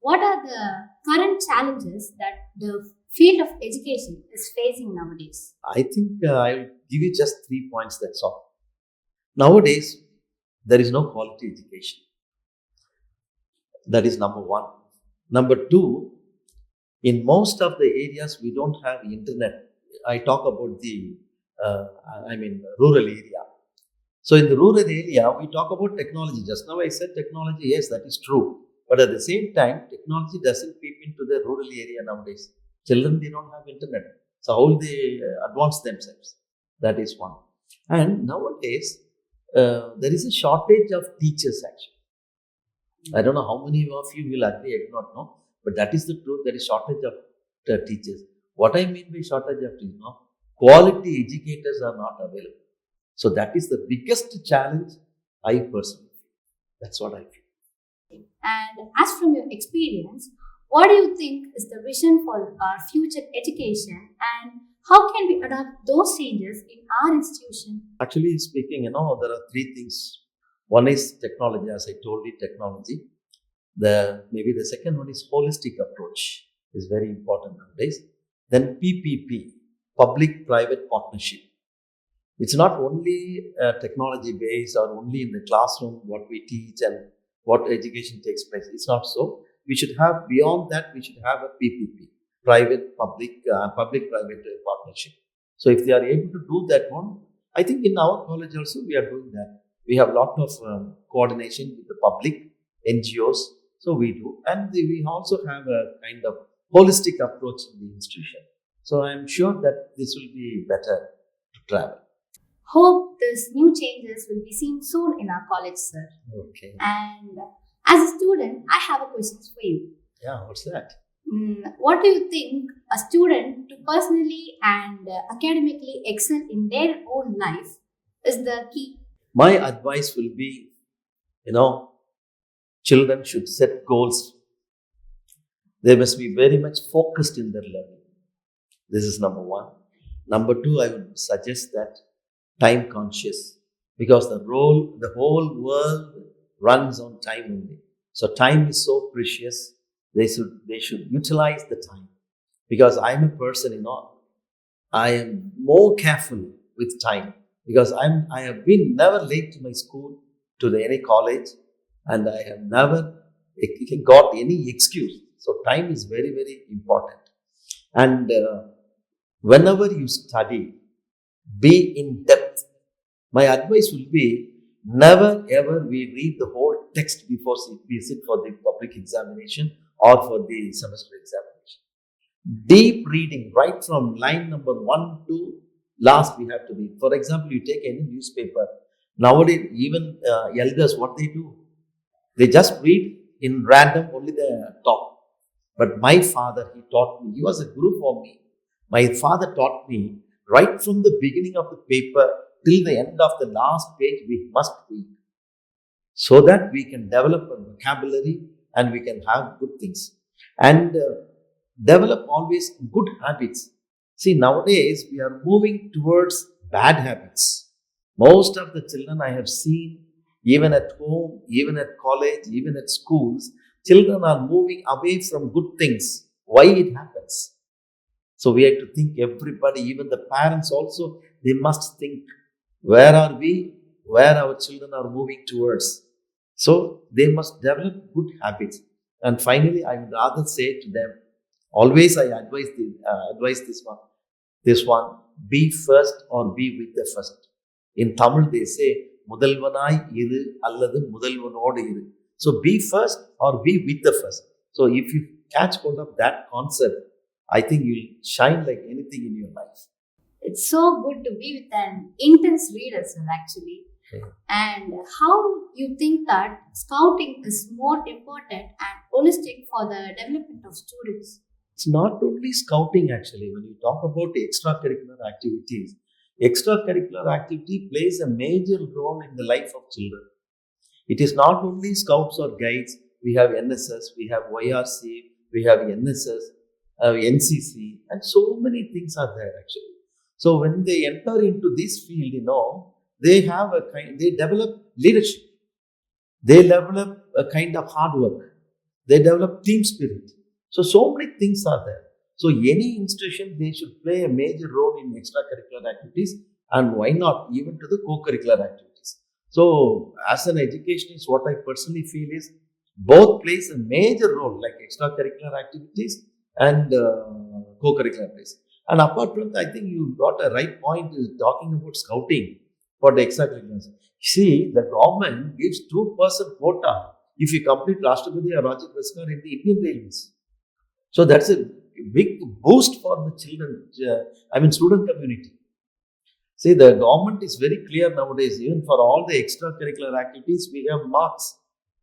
what are the current challenges that the field of education is facing nowadays? I think I'll give you just 3 points, that's all. Nowadays, there is no quality education. That is number one. Number two, in most of the areas, we don't have internet. I talk about the, rural area. So in the rural area, we talk about technology. Just now I said technology, yes, that is true. But at the same time, technology doesn't peep into the rural area nowadays. Children, they don't have internet. So how will they advance themselves? That is one. And nowadays, there is a shortage of teachers actually. I don't know how many of you will agree, I do not know. But that is the truth. There is shortage of teachers. What I mean by shortage of teachers, quality educators are not available. So that is the biggest challenge I personally feel. That's what I feel. And as from your experience, what do you think is the vision for our future education and how can we adapt those changes in our institution? Actually speaking, there are three things. One is technology, as I told you, technology. Maybe the second one is holistic approach is very important nowadays. Then PPP, public-private partnership. It's not only technology based or only in the classroom what we teach and what education takes place. It's not so. We should have, beyond that, we should have a PPP, public-private partnership. So if they are able to do that one, I think in our college also we are doing that. We have a lot of coordination with the public, NGOs, so we do. And we also have a kind of holistic approach in the institution. So I'm sure that this will be better to travel. Hope these new changes will be seen soon in our college, sir. Okay. And as a student, I have a question for you. Yeah, what's that? What do you think a student to personally and academically excel in their own life is the key? My advice will be, children should set goals. They must be very much focused in their learning. This is number one. Number two, I would suggest that time conscious, because the whole world runs on time only. So time is so precious. They should utilize the time, because I'm a person, I am more careful with time, because I have been never late to my school, to any college, and I have never got any excuse. So time is very, very important. And whenever you study, be in depth. My advice will be, never ever we read the whole text before we sit for the public examination or for the semester examination. Deep reading, right from line number 1 to last we have to read. For example, you take any newspaper. Nowadays, even elders, what they do? They just read in random only the top. But my father, he taught me, he was a guru for me. My father taught me, right from the beginning of the paper till the end of the last page, we must read, so that we can develop a vocabulary and we can have good things. And develop always good habits. See, nowadays we are moving towards bad habits. Most of the children I have seen, even at home, even at college, even at schools, children are moving away from good things. Why it happens? So we have to think, everybody, even the parents also, they must think, where are we, where our children are moving towards. So they must develop good habits. And finally, I would rather say to them, always I advise this one, be first or be with the first. In Tamil they say, Mudalvanai iru alladhu mudalvanodu iru. So be first or be with the first. So if you catch hold of that concept, I think you'll shine like anything in your life. It's so good to be with an intense reader, sir, actually. Yeah. And how you think that scouting is more important and holistic for the development of students? It's not only scouting actually. When you talk about extracurricular activity plays a major role in the life of children. It is not only scouts or guides. We have NSS, we have YRC, we have NSS, NCC, and so many things are there actually. So when they enter into this field, they develop leadership. They develop a kind of hard work. They develop team spirit. So many things are there. So any institution, they should play a major role in extracurricular activities, and why not even to the co-curricular activities. So as an educationist, what I personally feel is both plays a major role, like extracurricular activities and co-curricular activities. And apart from that, I think you got a right point is talking about scouting for the extracurriculars. See, the government gives 2% quota if you complete Rashtrapati or Rajya Puraskar in the Indian Railways. So that's a big boost for the children, student community. See, the government is very clear nowadays, even for all the extracurricular activities, we have marks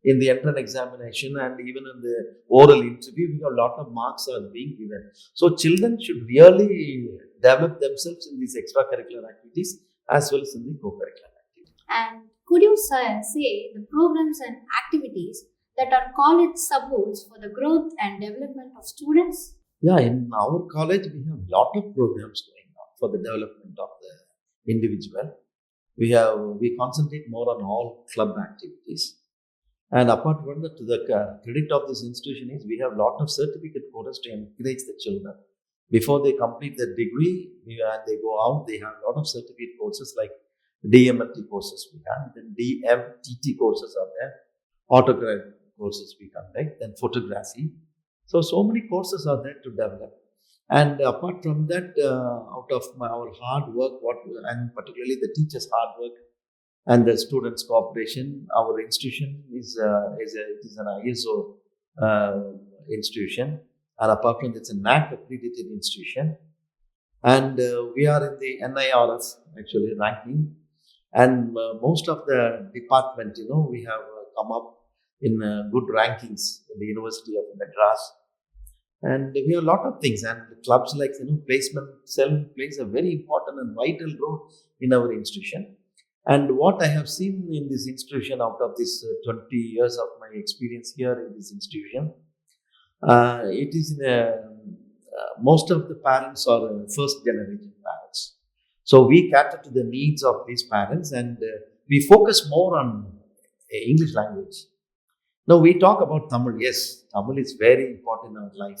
in the entrance examination and even in the oral interview, we have a lot of marks are being given. So children should really develop themselves in these extracurricular activities as well as in the co-curricular activities. And could you say the programs and activities that our college supports for the growth and development of students? Yeah, in our college, we have a lot of programs going on for the development of the individual. We concentrate more on all club activities. And apart from that, to the credit of this institution is we have a lot of certificate courses to encourage the children. Before they complete their degree and they go out, they have a lot of certificate courses like DMLT courses we have, then DMTT courses are there, autograph courses we conduct, then photography. So many courses are there to develop. And apart from that, out of our hard work, and particularly the teachers' hard work and the students' cooperation, our institution is an ISO institution, and apart from that, it's a NAC accredited institution, and we are in the NIRF actually ranking, and most of the department, we have come up in good rankings in the University of Madras. And we have a lot of things, and clubs like placement cell plays a very important and vital role in our institution. And what I have seen in this institution out of this 20 years of my experience here in this institution, it is most of the parents are first generation parents. So we cater to the needs of these parents, and we focus more on English language. Now we talk about Tamil. Yes, Tamil is very important in our life.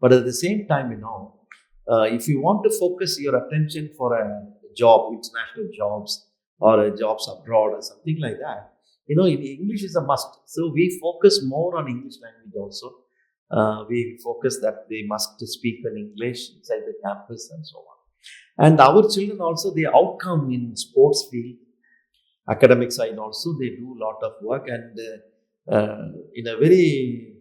But at the same time, if you want to focus your attention for a job, international jobs, or jobs abroad or something like that, in English is a must. So we focus more on English language also. We focus that they must speak in English inside the campus and so on. And our children also, the outcome in sports field, academic side also, they do a lot of work, and in a very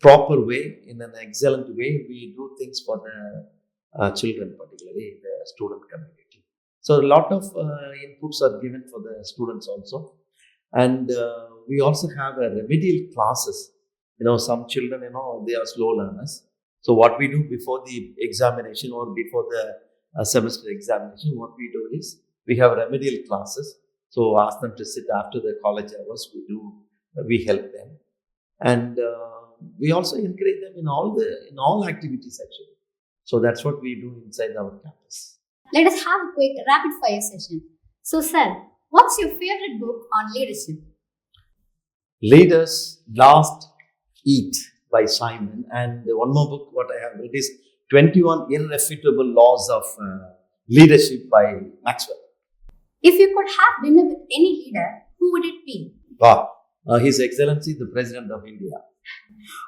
proper way, in an excellent way, we do things for the children, particularly the student community. So a lot of inputs are given for the students also, and we also have a remedial classes. Some children, they are slow learners. So what we do before the examination or before the semester examination, what we do is we have remedial classes. So ask them to sit after the college hours. We help them, and we also encourage them in all activities actually. So that's what we do inside our campus. Let us have a quick rapid fire session. So, sir, what's your favorite book on leadership? Leaders Last Eat by Simon, and one more book what I have read is 21 Irrefutable Laws of Leadership by Maxwell. If you could have dinner with any leader, who would it be? Wow. His Excellency the President of India.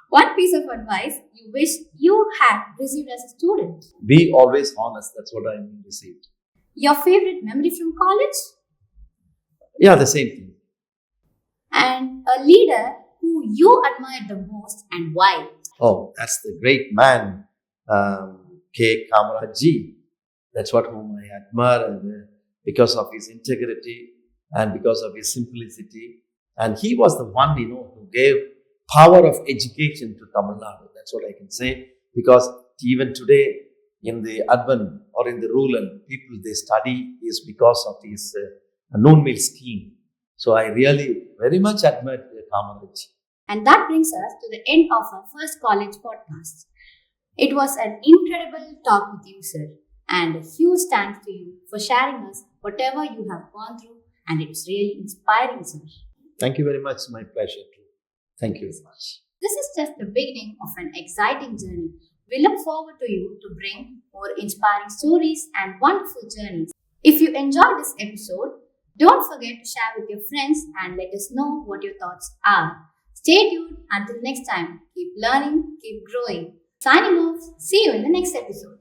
One piece of advice you wish you had received as a student? Be always honest. That's what I received. Your favorite memory from college? Yeah, the same thing. And a leader who you admired the most and why? Oh, that's the great man, K. Kamaraj. That's what whom I admire because of his integrity and because of his simplicity. And he was the one, who gave power of education to Tamil Nadu. That's what I can say. Because even today, in the urban or in the rural, people they study is because of his noon meal scheme. So I really very much admire Kamaraj. And that brings us to the end of our first college podcast. It was an incredible talk with you, sir. And a huge thanks to you for sharing us whatever you have gone through. And it's really inspiring, sir. Thank you very much. My pleasure too. Thank you very much. This is just the beginning of an exciting journey. We look forward to you to bring more inspiring stories and wonderful journeys. If you enjoyed this episode, don't forget to share with your friends and let us know what your thoughts are. Stay tuned until next time. Keep learning, keep growing. Signing off. See you in the next episode.